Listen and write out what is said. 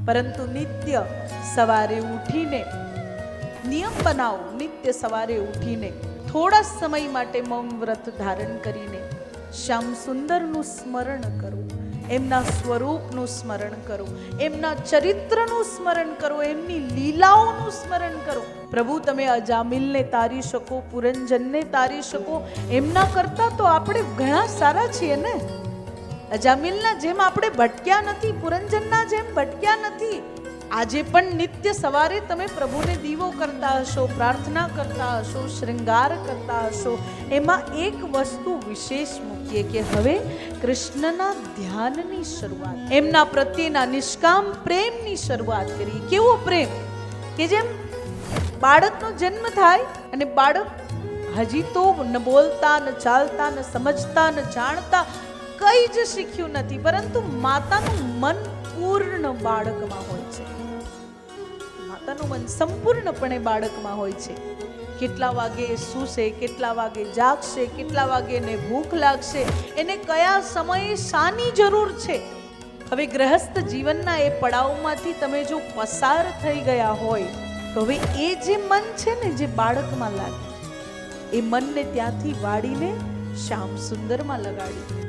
પરંતુ નિત્ય સવારે ઉઠીને નિયમ બનાવો, નિત્ય સવારે ઉઠીને થોડા સમય માટે મૌન વ્રત ધારણ કરીને શ્યામ સુંદરનું સ્મરણ કરો, એમના સ્વરૂપનું સ્મરણ કરો, એમના ચરિત્રનું સ્મરણ કરો, એમની લીલાઓનું સ્મરણ કરો. પ્રભુ તમે અજામિલને તારી શકો, પુરંજનને તારી શકો, એમના કરતા તો આપણે ઘણા સારા છીએ ને. અજામિલના જેમ આપણે ભટક્યા નથી, પુરંજનના જેમ ભટક્યા નથી. આજે પણ નિત્ય સવારે તમે પ્રભુને દીવો કરતા હશો, પ્રાર્થના કરતા હશો, શ્રૃંગાર કરતા હશો. એમાં એક વસ્તુ વિશેષ મૂકીએ કે હવે કૃષ્ણના ધ્યાનની શરૂઆત, એમના પ્રત્યેના નિષ્કામ પ્રેમની શરૂઆત કરીએ. કેવો પ્રેમ કે જેમ બાળકનો જન્મ થાય અને બાળક હજી તો ન બોલતા, ન ચાલતા, ન સમજતા, ન જાણતા, કઈ જ શીખ્યું નથી, પરંતુ માતાનું મન પૂર્ણ બાળકમાં હોય છે. માતાનું મન સંપૂર્ણપણે બાળકમાં હોય છે. કેટલા વાગે સૂશે, કેટલા વાગે જાગશે, કેટલા વાગે એને ભૂખ લાગશે, એને કયા સમયે શાની જરૂર છે. હવે ગ્રહસ્થ જીવનના એ પડાવમાંથી તમે જો પસાર થઈ ગયા હોય તો હવે એ જે મન છે ને, જે બાળકમાં લાગે, એ મનને ત્યાંથી વાળીને શ્યામ સુંદરમાં લગાડી.